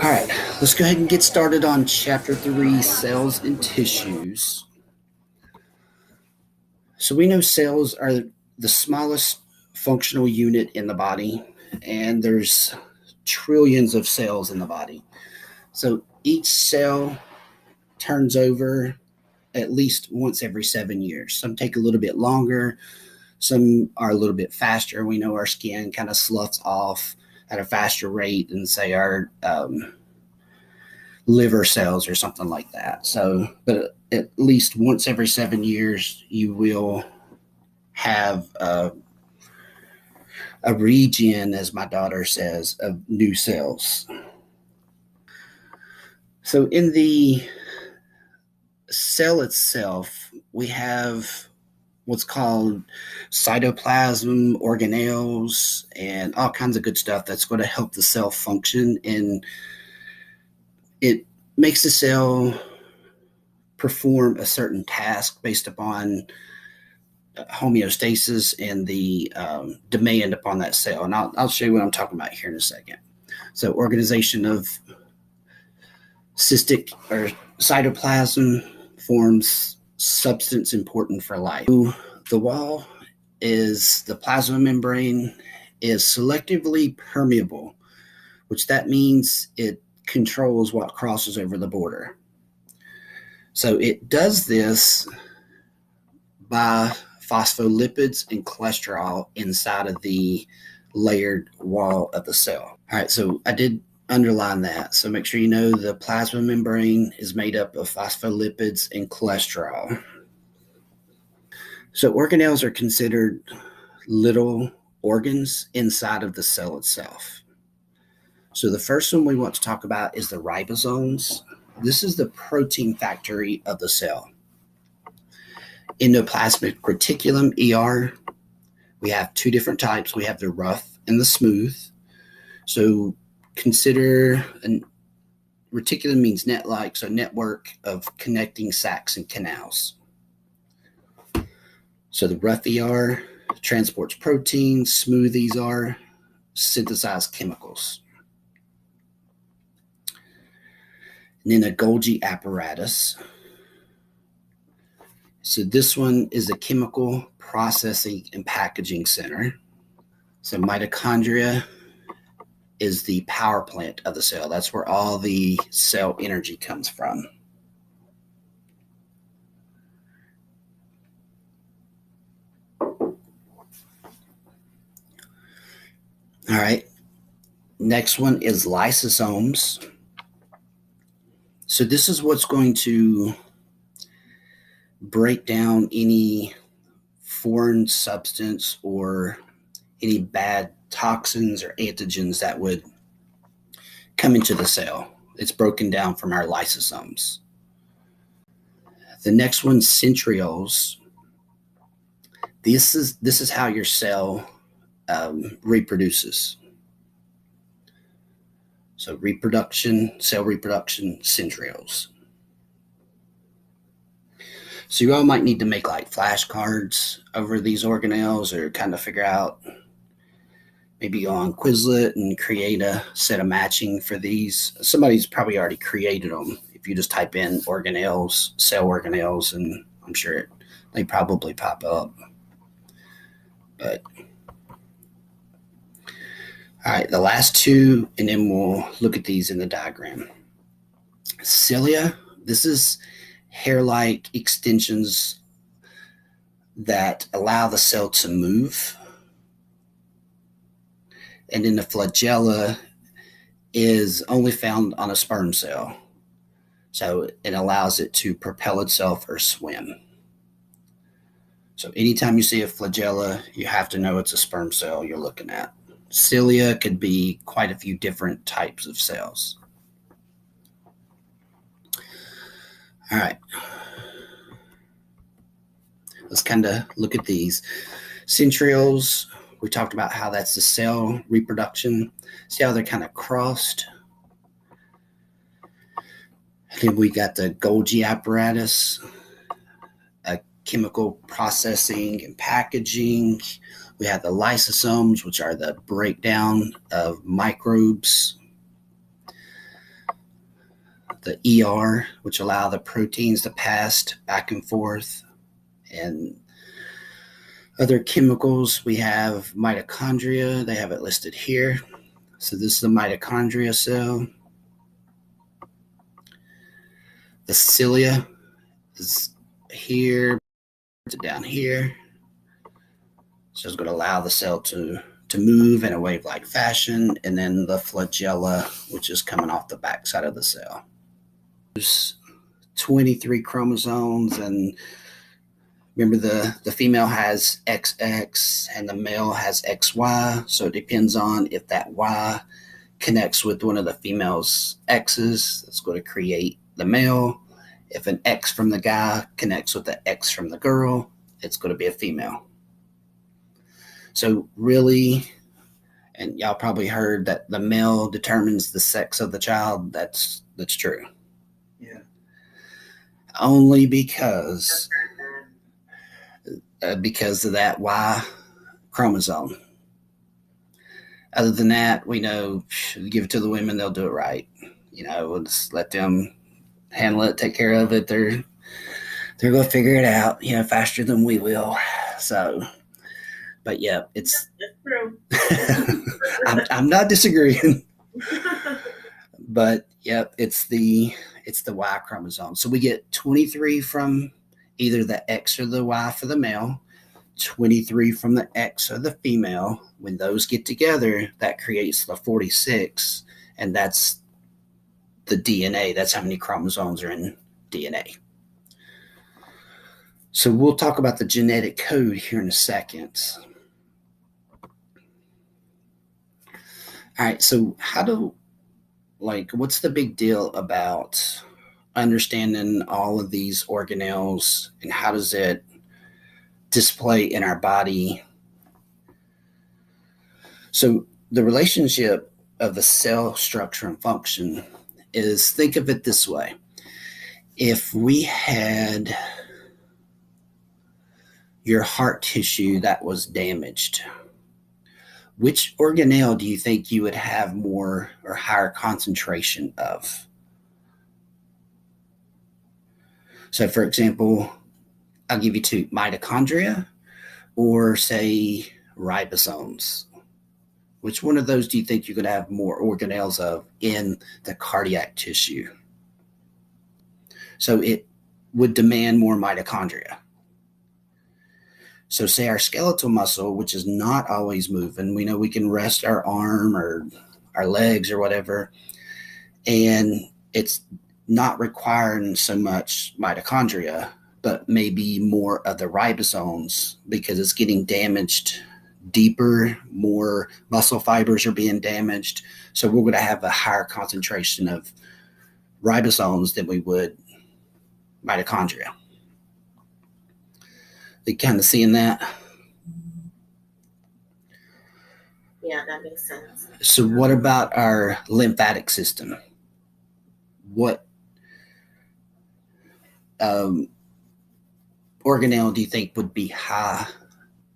All right, let's go ahead and get started on Chapter 3, Cells and Tissues. So we know cells are the smallest functional unit in the body, and there's trillions of cells in the body. So each cell turns over at least once every 7 years. Some take a little bit longer, some are a little bit faster. We know our skin kind of sloughs off at a faster rate than, say, our liver cells or something like that. So, but at least once every 7 years, you will have a regen, as my daughter says, of new cells. So in the cell itself, we have what's called cytoplasm, organelles, and all kinds of good stuff that's going to help the cell function. And it makes the cell perform a certain task based upon homeostasis and the demand upon that cell. And I'll show you what I'm talking about here in a second. So organization of cystic or cytoplasm forms substance important for life. The wall is the plasma membrane is selectively permeable, which that means it controls what crosses over the border. So it does this by phospholipids and cholesterol inside of the layered wall of the cell. All right, so I did underline that. So make sure you know the plasma membrane is made up of phospholipids and cholesterol. So organelles are considered little organs inside of the cell itself. So the first one we want to talk about is the ribosomes. This is the protein factory of the cell. Endoplasmic reticulum, ER, we have two different types. We have the rough and the smooth. So consider reticulum means net-like, so network of connecting sacs and canals. So the rough ER transports proteins, smooth ER synthesize chemicals. And then a Golgi apparatus. So this one is a chemical processing and packaging center. So mitochondria is the power plant of the cell. That's where all the cell energy comes from. All right. Next one is lysosomes. So this is what's going to break down any foreign substance or any bad toxins or antigens that would come into the cell. It's broken down from our lysosomes. The next one, centrioles. This is how your cell reproduces. So reproduction, cell reproduction, centrioles. So you all might need to make like flashcards over these organelles or kind of figure out, maybe go on Quizlet and create a set of matching for these. Somebody's probably already created them. If you just type in organelles, cell organelles, and I'm sure they probably pop up. But all right, the last two, and then we'll look at these in the diagram. Cilia, this is hair-like extensions that allow the cell to move. And then the flagella is only found on a sperm cell. So it allows it to propel itself or swim. So anytime you see a flagella, you have to know it's a sperm cell you're looking at. Cilia could be quite a few different types of cells. All right. Let's kind of look at these. Centrioles, we talked about how that's the cell reproduction. See how they're kind of crossed? And then we got the Golgi apparatus, a chemical processing and packaging. We have the lysosomes, which are the breakdown of microbes. The ER, which allow the proteins to pass back and forth. And other chemicals, we have mitochondria. They have it listed here. So this is the mitochondria cell. The cilia is here, down here. So it's going to allow the cell to move in a wave-like fashion. And then the flagella, which is coming off the backside of the cell. There's 23 chromosomes, and remember the female has XX and the male has XY. So it depends on if that Y connects with one of the female's X's, it's going to create the male. If an X from the guy connects with the X from the girl, it's going to be a female. So really, and y'all probably heard that the male determines the sex of the child. That's true. Yeah. Only because of that Y chromosome. Other than that, we know, give it to the women, they'll do it right. We'll just let them handle it, take care of it. They're going to figure it out, faster than we will. So, but yeah, it's true. I'm not disagreeing. But yep, it's the Y chromosome. So we get 23 from either the X or the Y for the male, 23 from the X or the female. When those get together, that creates the 46, and that's the DNA. That's how many chromosomes are in DNA. So we'll talk about the genetic code here in a second. All right, so what's the big deal about understanding all of these organelles, and how does it display in our body? So the relationship of the cell structure and function is, think of it this way. If we had your heart tissue that was damaged, which organelle do you think you would have more or higher concentration of? So for example, I'll give you two: mitochondria or say ribosomes. Which one of those do you think you could have more organelles of in the cardiac tissue? So it would demand more mitochondria. So say our skeletal muscle, which is not always moving, we know we can rest our arm or our legs or whatever, and it's not requiring so much mitochondria, but maybe more of the ribosomes because it's getting damaged deeper, more muscle fibers are being damaged. So we're going to have a higher concentration of ribosomes than we would mitochondria. You kind of seeing that? Yeah, that makes sense. So what about our lymphatic system? What organelle do you think would be high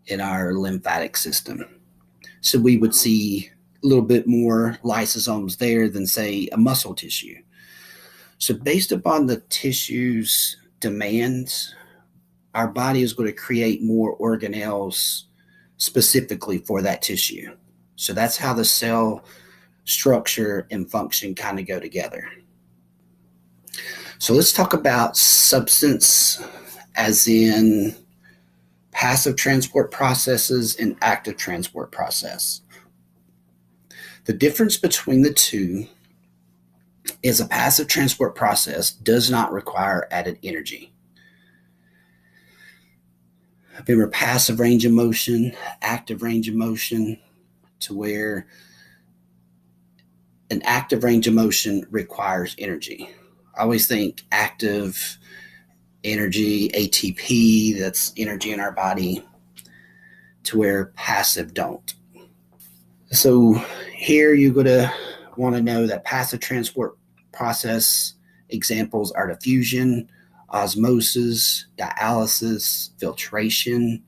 in our lymphatic system? So we would see a little bit more lysosomes there than, say, a muscle tissue. So based upon the tissue's demands, our body is going to create more organelles specifically for that tissue. So that's how the cell structure and function kind of go together. So let's talk about substance, as in passive transport processes and active transport process. The difference between the two is a passive transport process does not require added energy. Remember, passive range of motion, active range of motion, to where an active range of motion requires energy. I always think active energy, ATP, that's energy in our body, to where passive don't. So here you're going to want to know that passive transport process examples are diffusion, osmosis, dialysis, filtration.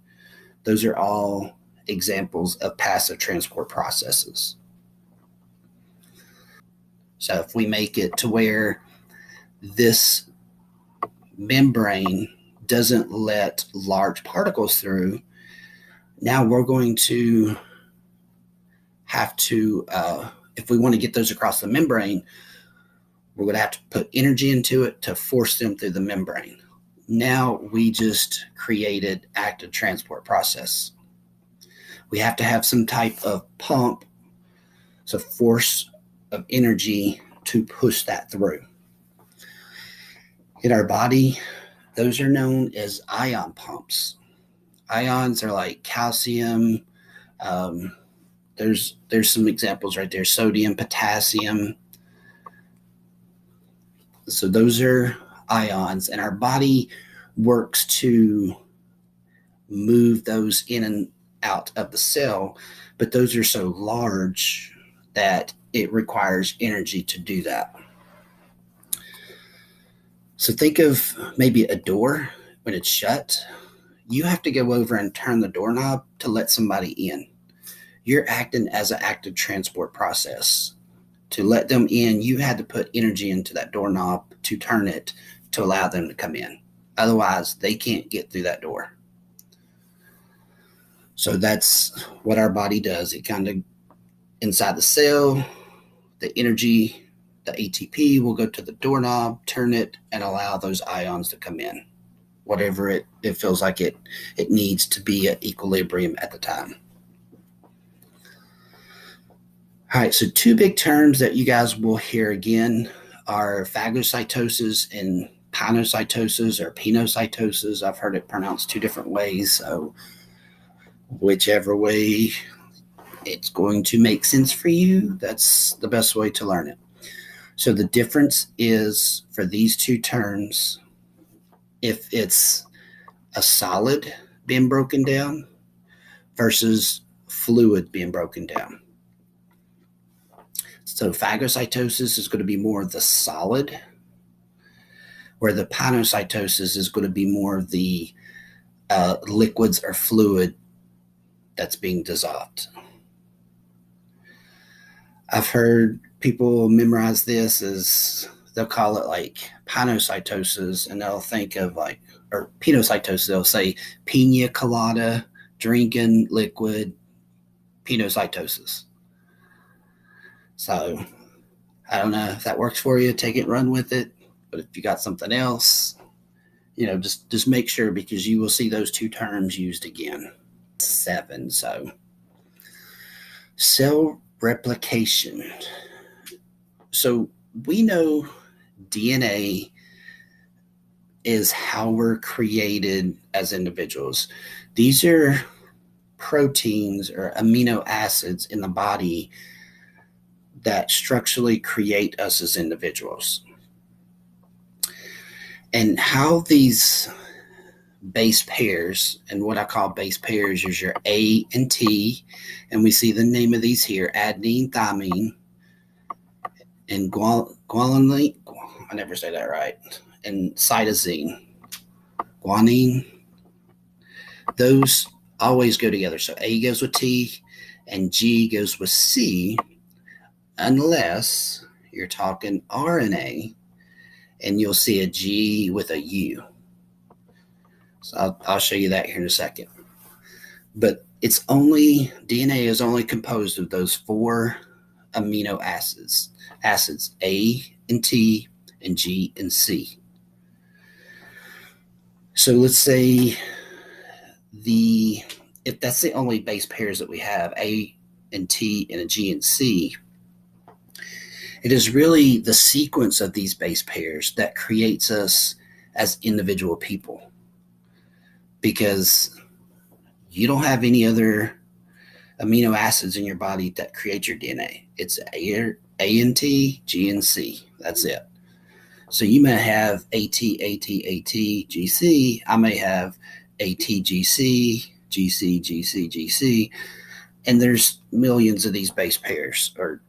Those are all examples of passive transport processes. So if we make it to where this membrane doesn't let large particles through, now we're going to have to, if we want to get those across the membrane, we're going to have to put energy into it to force them through the membrane. Now we just created active transport process. We have to have some type of pump, so force of energy to push that through. In our body, those are known as ion pumps. Ions are like calcium. There's some examples right there: sodium, potassium. So those are ions, and our body works to move those in and out of the cell, but those are so large that it requires energy to do that. So think of maybe a door when it's shut. You have to go over and turn the doorknob to let somebody in. You're acting as an active transport process. To let them in, you had to put energy into that doorknob to turn it to allow them to come in. Otherwise, they can't get through that door. So that's what our body does. It kind of, inside the cell, the energy, the ATP will go to the doorknob, turn it, and allow those ions to come in. Whatever it feels like it needs to be at equilibrium at the time. All right, so two big terms that you guys will hear again are phagocytosis and pinocytosis or pinocytosis. I've heard it pronounced two different ways, so whichever way it's going to make sense for you, that's the best way to learn it. So the difference is for these two terms, if it's a solid being broken down versus fluid being broken down. So phagocytosis is going to be more of the solid, where the pinocytosis is going to be more of the liquids or fluid that's being dissolved. I've heard people memorize this as, they'll call it like pinocytosis, and they'll think of like, or pinocytosis, they'll say pina colada, drinking liquid, pinocytosis. So I don't know if that works for you. Take it, run with it. But if you got something else, just make sure, because you will see those two terms used again. 7. So cell replication. So we know DNA is how we're created as individuals. These are proteins or amino acids in the body that structurally create us as individuals. And how these base pairs, and what I call base pairs is your A and T, and we see the name of these here: adenine, thymine, and guanine, I never say that right, and cytosine, guanine. Those always go together. So A goes with T and G goes with C, unless you're talking RNA, and you'll see a G with a U. So I'll show you that here in a second. But DNA is only composed of those 4 amino acids A and T and G and C. So let's say if that's the only base pairs that we have, A and T and a G and C, it is really the sequence of these base pairs that creates us as individual people, because you don't have any other amino acids in your body that create your DNA. It's A and T, G and C. That's it. So you may have AT, AT, AT, GC. I may have AT, GC, GC, GC, GC. And there's millions of these base pairs or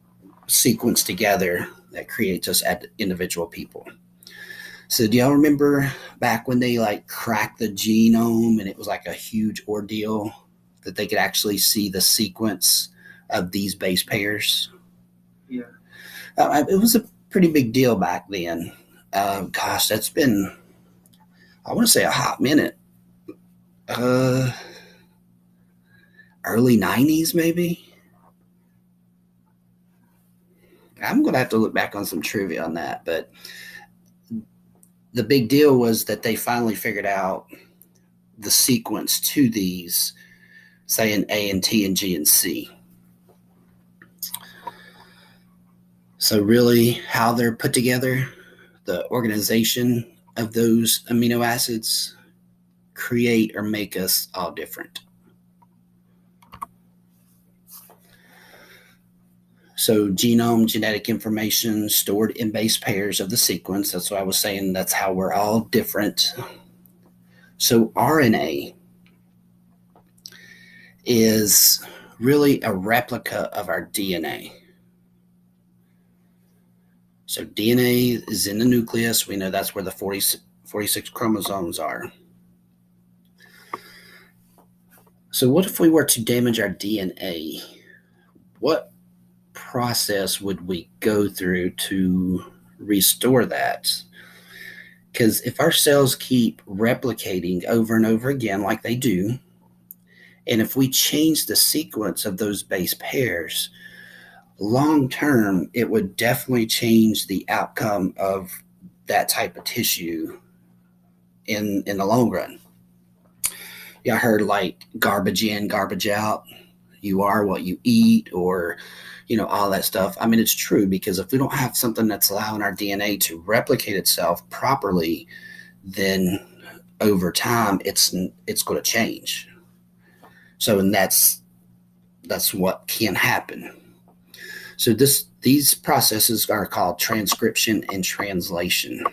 sequenced together that creates us as individual people. So do y'all remember back when they like cracked the genome and it was like a huge ordeal that they could actually see the sequence of these base pairs? Yeah. It was a pretty big deal back then. Gosh, that's been, I want to say, a hot minute. Early 90s, maybe? I'm going to have to look back on some trivia on that. But the big deal was that they finally figured out the sequence to these, saying A and T and G and C. So really how they're put together, the organization of those amino acids create or make us all different. So genome, genetic information stored in base pairs of the sequence. That's what I was saying. That's how we're all different. So RNA is really a replica of our DNA. So DNA is in the nucleus. We know that's where the 46 chromosomes are. So what if we were to damage our DNA? What process would we go through to restore that? Because if our cells keep replicating over and over again like they do, and if we change the sequence of those base pairs, long term, it would definitely change the outcome of that type of tissue in the long run. Yeah, I heard like garbage in, garbage out. You are what you eat, or all that stuff. I mean, it's true, because if we don't have something that's allowing our DNA to replicate itself properly, then over time it's going to change. So, and that's what can happen. So these processes are called transcription and translation.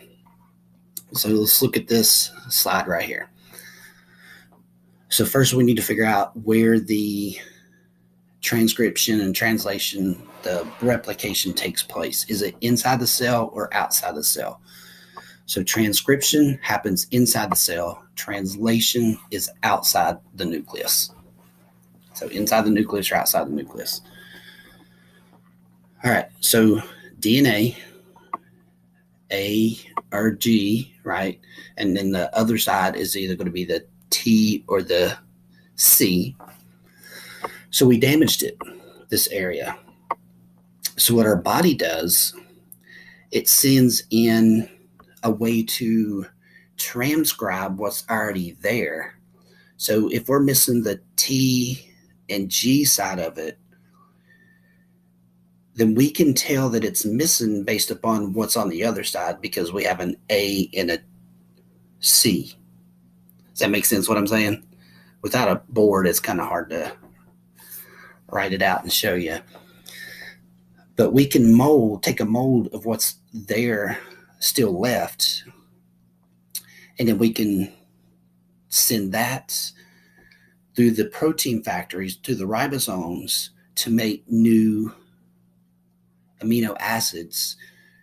So let's look at this slide right here. So first we need to figure out where the transcription and translation, the replication, takes place. Is it inside the cell or outside the cell? So transcription happens inside the cell. Translation is outside the nucleus. So inside the nucleus or outside the nucleus. All right, so DNA, A or G, right? And then the other side is either going to be the T or the C. So we damaged it, this area. So what our body does, it sends in a way to transcribe what's already there. So if we're missing the T and G side of it, then we can tell that it's missing based upon what's on the other side, because we have an A and a C. Does that make sense what I'm saying? Without a board, it's kind of hard to write it out and show you. But we can take a mold of what's there still left, and then we can send that through the protein factories to the ribosomes to make new amino acids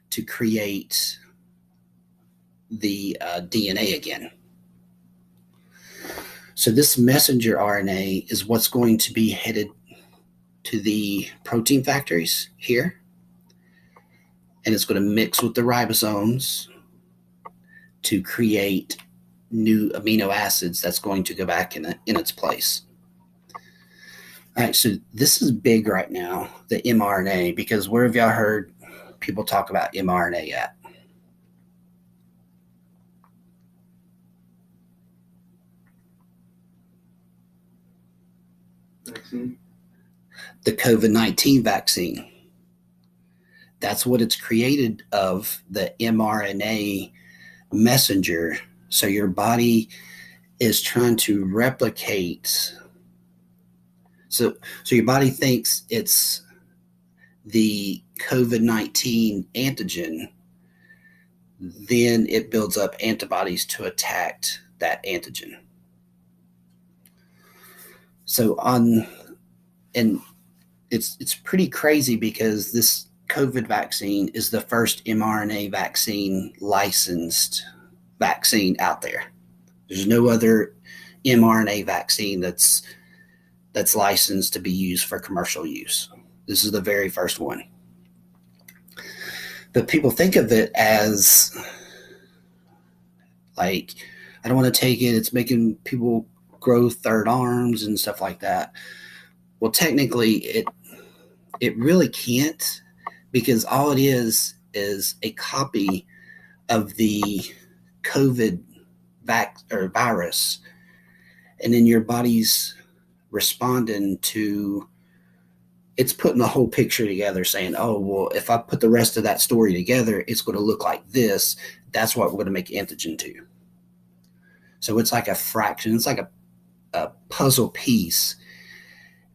to create the DNA again. So this messenger RNA is what's going to be headed to the protein factories here, and it's going to mix with the ribosomes to create new amino acids that's going to go back in its place. All right, so this is big right now, the mRNA, because where have y'all heard people talk about mRNA at? Vaccine. The COVID-19 vaccine. That's what it's created of, the mRNA messenger. So your body is trying to replicate. So your body thinks it's the COVID-19 antigen, then it builds up antibodies to attack that antigen. So and it's pretty crazy, because this COVID vaccine is the first mRNA vaccine licensed vaccine out there. There's no other mRNA vaccine that's licensed to be used for commercial use. This is the very first one. But people think of it as like, I don't want to take it, it's making people grow third arms and stuff like that. Well, technically, it really can't, because all it is a copy of the COVID virus, and then your body's responding to, it's putting the whole picture together, saying, oh, well, if I put the rest of that story together, it's going to look like this. That's what we're going to make antigen to. So it's like a fraction. It's like a puzzle piece.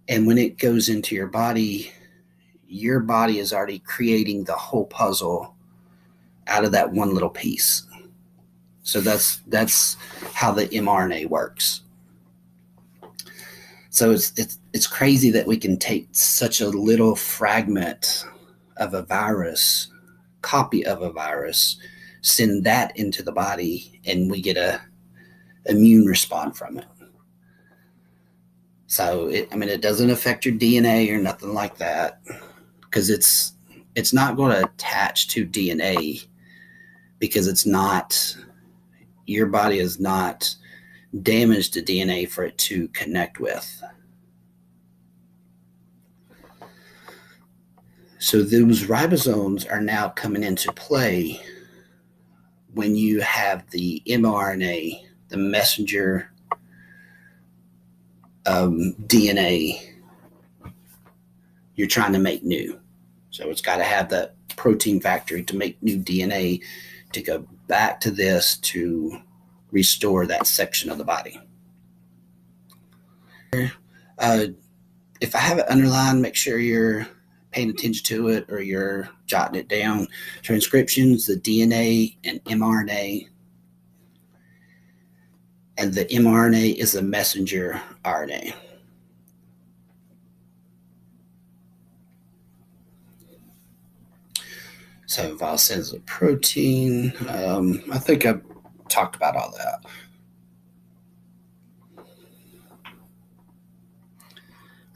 And when it goes into your body is already creating the whole puzzle out of that one little piece. So that's how the mRNA works. So it's crazy that we can take such a little fragment of a virus, copy of a virus, send that into the body, and we get a immune response from it. So it doesn't affect your DNA or nothing like that, because it's not going to attach to DNA, because it's not, your body is not damaged to DNA for it to connect with. So those ribosomes are now coming into play when you have the mRNA, the messenger DNA you're trying to make new. So it's got to have that protein factory to make new DNA to go back to this to restore that section of the body. If I have it underlined, make sure you're paying attention to it or you're jotting it down. Transcriptions, the DNA and mRNA. And the mRNA is a messenger RNA. So Val says a protein. I think I've talked about all that.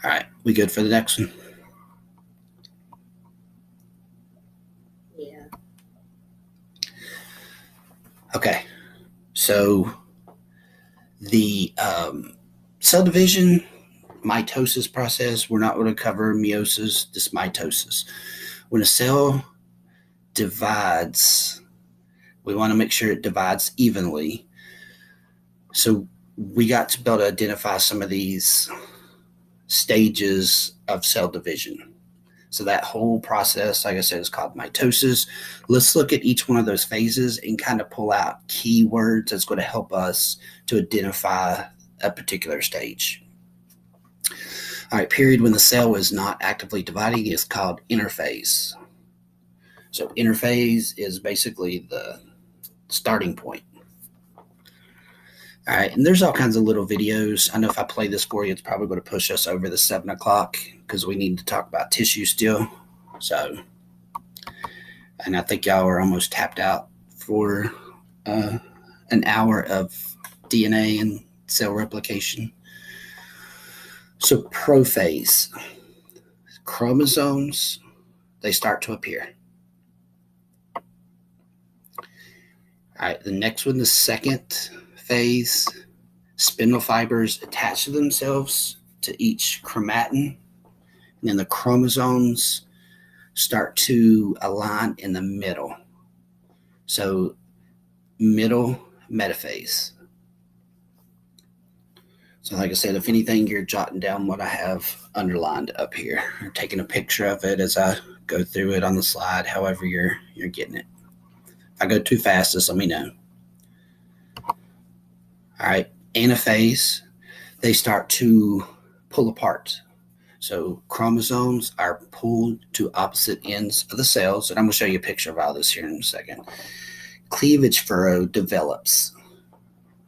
All right, we good for the next one? Yeah. Okay, so the cell division, mitosis process, we're not going to cover meiosis, just mitosis. When a cell divides, we want to make sure it divides evenly. So we got to be able to identify some of these stages of cell division. So that whole process, like I said, is called mitosis. Let's look at each one of those phases and kind of pull out keywords that's going to help us to identify a particular stage. All right, period when the cell is not actively dividing is called interphase. So interphase is basically the starting point. All right, and there's all kinds of little videos. I know if I play this for you, it's probably going to push us over the 7 o'clock because we need to talk about tissue still. So, and I think y'all are almost tapped out for an hour of DNA and cell replication. So prophase, chromosomes, they start to appear. All right, the next one, the second phase, spindle fibers attach to themselves to each chromatin, and then the chromosomes start to align in the middle. So middle metaphase. So like I said, if anything, you're jotting down what I have underlined up here, or taking a picture of it as I go through it on the slide, however you're getting it. If I go too fast, just let me know. All right, anaphase, they start to pull apart. So chromosomes are pulled to opposite ends of the cells, and I'm going to show you a picture of all this here in a second. Cleavage furrow develops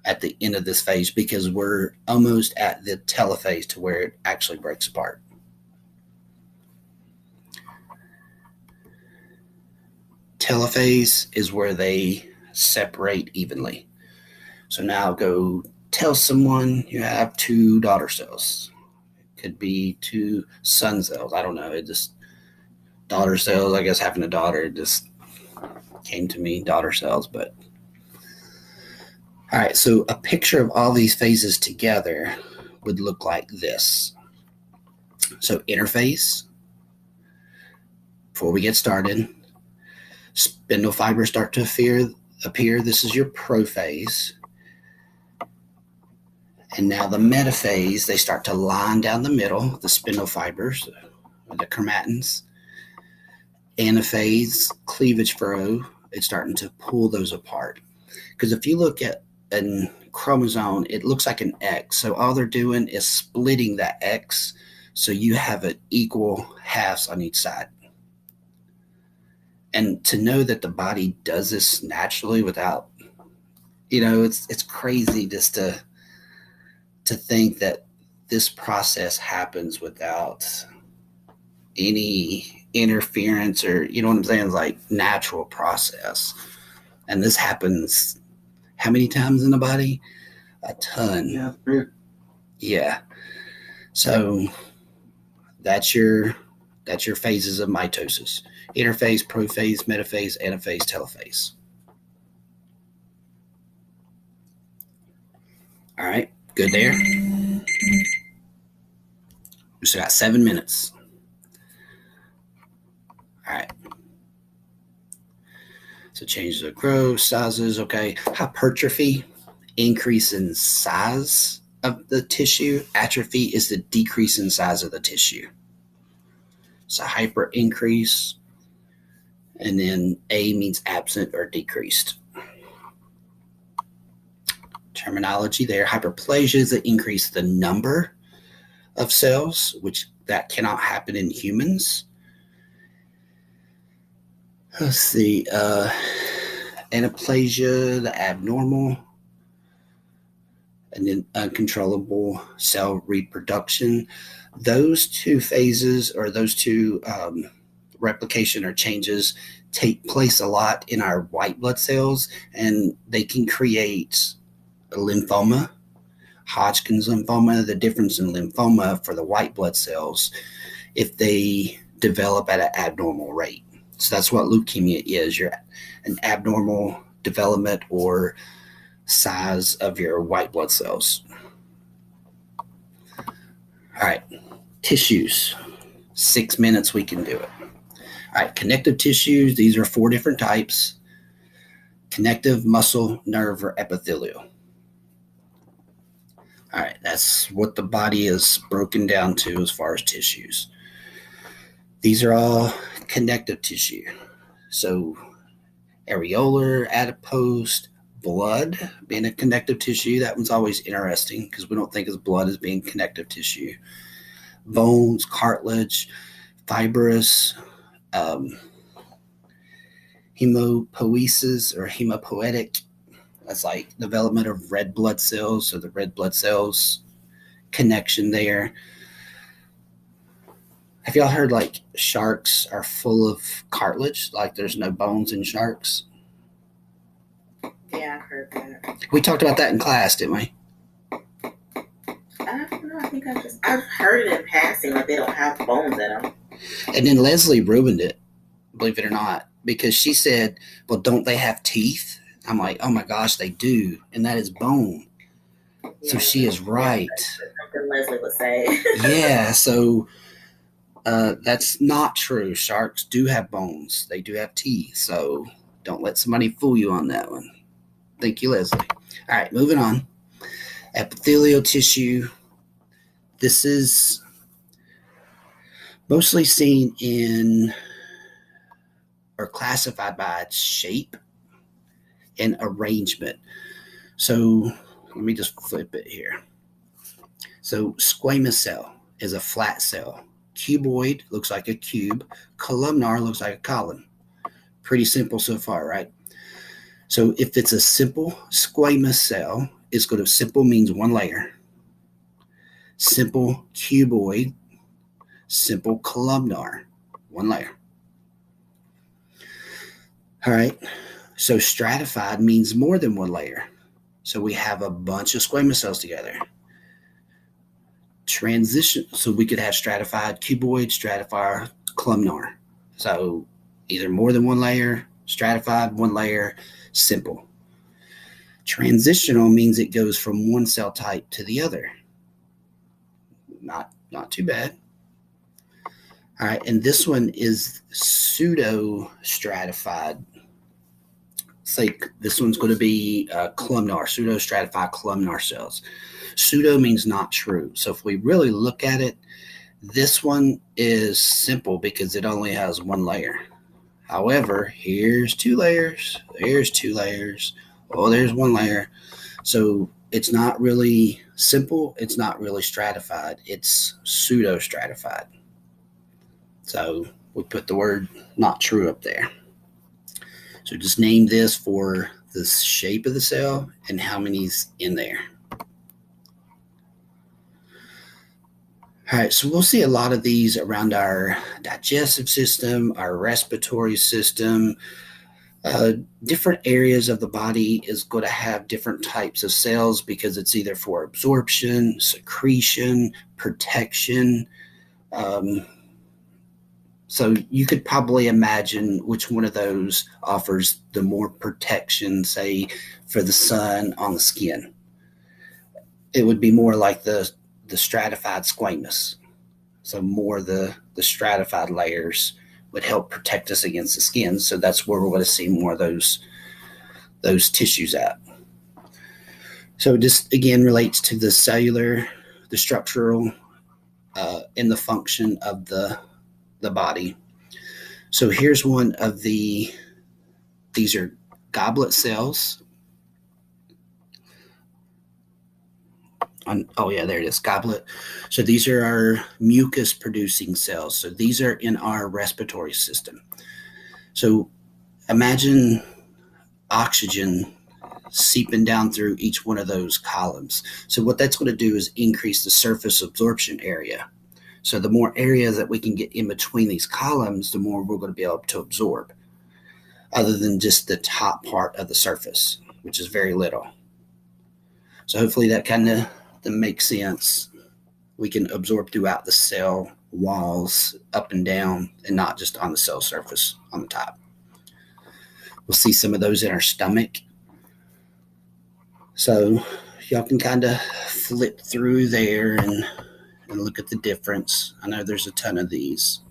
at the end of this phase because we're almost at the telophase to where it actually breaks apart. Telophase is where they separate evenly. So now go tell someone you have 2 daughter cells. It could be 2 son cells. I don't know. It just, daughter cells, I guess having a daughter just came to me, daughter cells. But all right, so a picture of all these phases together would look like this. So interphase, before we get started, spindle fibers start to appear. This is your prophase. And now the metaphase, they start to line down the middle, the spindle fibers, the chromatins. Anaphase, cleavage furrow, it's starting to pull those apart. Because if you look at a chromosome, it looks like an X. So all they're doing is splitting that X so you have an equal halves on each side. And to know that the body does this naturally without, it's crazy just to think that this process happens without any interference, or you know what I'm saying? It's like natural process. And this happens how many times in the body? A ton. Yeah. So that's your phases of mitosis: interphase, prophase, metaphase, anaphase, telophase. All right, good there. We still got 7 minutes. All right. So changes of growth, sizes, okay. Hypertrophy, increase in size of the tissue. Atrophy is the decrease in size of the tissue. So hyper, increase, and then A means absent or decreased. Terminology there. Hyperplasia is the increase the number of cells, which that cannot happen in humans. Let's see, anaplasia, the abnormal, and then uncontrollable cell reproduction. Those 2 phases, or those 2 replication or changes, take place a lot in our white blood cells, and they can create a lymphoma, Hodgkin's lymphoma. The difference in lymphoma for the white blood cells, if they develop at an abnormal rate. So that's what leukemia is. You're an abnormal development or size of your white blood cells. All right, tissues. 6 minutes, we can do it. All right, connective tissues. These are 4 different types: connective, muscle, nerve, or epithelial. All right, that's what the body is broken down to as far as tissues. These are all connective tissue. So areolar, adipose, blood being a connective tissue. That one's always interesting because we don't think of blood as being connective tissue. Bones, cartilage, fibrous, hemopoiesis or hemopoietic. That's like development of red blood cells. So the red blood cells connection there. Have y'all heard like sharks are full of cartilage? Like there's no bones in sharks? Yeah, I've heard that. We talked about that in class, didn't we? I don't know. I think I've heard it in passing that they don't have bones in them. And then Leslie ruined it, believe it or not, because she said, well, don't they have teeth? I'm like, oh my gosh, they do. And that is bone. So she is right. Something Leslie would say. Yeah, so that's not true. Sharks do have bones. They do have teeth. So don't let somebody fool you on that one. Thank you, Leslie. All right, moving on. Epithelial tissue. This is mostly seen in or classified by its shape and arrangement. So let me just flip it here. So squamous cell is a flat cell. Cuboid looks like a cube. Columnar looks like a column. Pretty simple so far, right? So if it's a simple squamous cell, it's going to, simple means one layer. Simple cuboid, simple columnar, one layer. All right. So stratified means more than one layer. So we have a bunch of squamous cells together. Transition. So we could have stratified cuboid, stratified columnar. So either more than one layer, stratified, one layer, simple. Transitional means it goes from one cell type to the other. Not too bad. All right, and this one is pseudo stratified. It's like this one's going to be columnar, pseudo stratified columnar cells. Pseudo means not true. So if we really look at it, this one is simple because it only has one layer. However, here's two layers, there's two layers, oh, there's one layer. So it's not really simple, it's not really stratified, it's pseudo stratified. So we put the word not true up there. So just name this for the shape of the cell and how many's in there. All right, so we'll see a lot of these around our digestive system, our respiratory system. Different areas of the body is going to have different types of cells because it's either for absorption, secretion, protection. So you could probably imagine which one of those offers the more protection, say, for the sun on the skin. It would be more like the stratified squamous. So more the stratified layers would help protect us against the skin. So that's where we're going to see more of those tissues at. So it just, again, relates to the cellular, the structural, and the function of the body. So here's one of these are goblet cells. There it is, goblet. So these are our mucus producing cells. So these are in our respiratory system. So imagine oxygen seeping down through each one of those columns. So what that's going to do is increase the surface absorption area. So the more area that we can get in between these columns, the more we're going to be able to absorb, other than just the top part of the surface, which is very little. So hopefully that kind of makes sense. We can absorb throughout the cell walls, up and down, and not just on the cell surface on the top. We'll see some of those in our stomach. So y'all can kind of flip through there and look at the difference. I know there's a ton of these.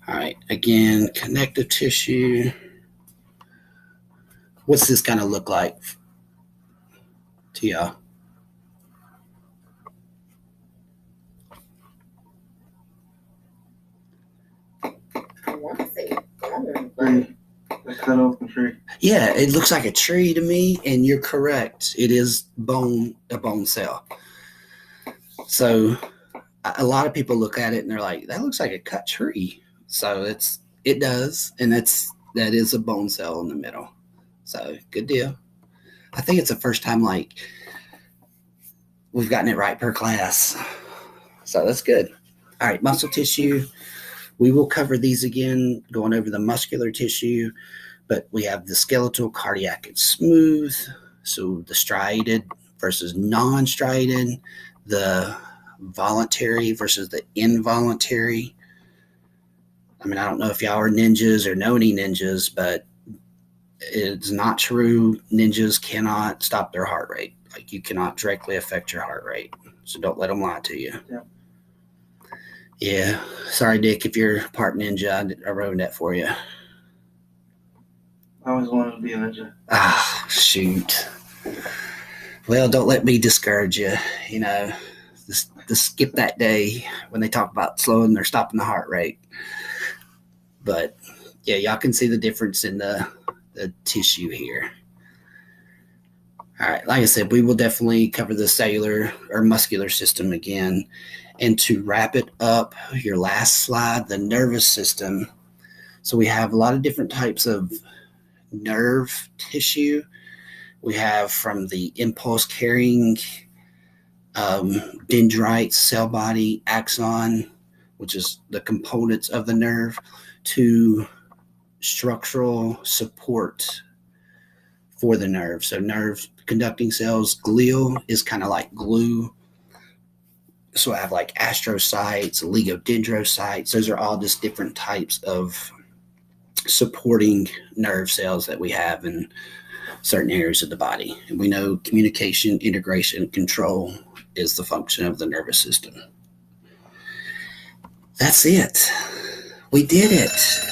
All right, again, connective tissue. What's this kind of look like to y'all? I want to say bone, but a cut open tree. Yeah, it looks like a tree to me, and you're correct. It is a bone cell. So a lot of people look at it and they're like, that looks like a cut tree. So it does, and that is a bone cell in the middle. So good deal. I think it's the first time like we've gotten it right per class. So that's good. All right, muscle tissue. We will cover these again, going over the muscular tissue, but we have the skeletal, cardiac, and smooth. So the striated versus non-striated, the voluntary versus the involuntary. I mean, I don't know if y'all are ninjas or know any ninjas, but it's not true. Ninjas cannot stop their heart rate. Like, you cannot directly affect your heart rate. So don't let them lie to you. Yeah. Sorry, Dick, if you're part ninja, I ruined that for you. I always wanted to be a ninja. Ah, shoot. Well, don't let me discourage you. You know, just skip that day when they talk about slowing or stopping the heart rate. But yeah, y'all can see the difference in the tissue here. All right, like I said, we will definitely cover the cellular or muscular system again. And to wrap it up, your last slide, the nervous system. So we have a lot of different types of nerve tissue. We have from the impulse carrying dendrites, cell body, axon, which is the components of the nerve, to structural support for the nerve. So nerve conducting cells, glial is kind of like glue. So I have like astrocytes, oligodendrocytes. Those are all just different types of supporting nerve cells that we have in certain areas of the body. And we know communication, integration, control is the function of the nervous system. That's it. We did it.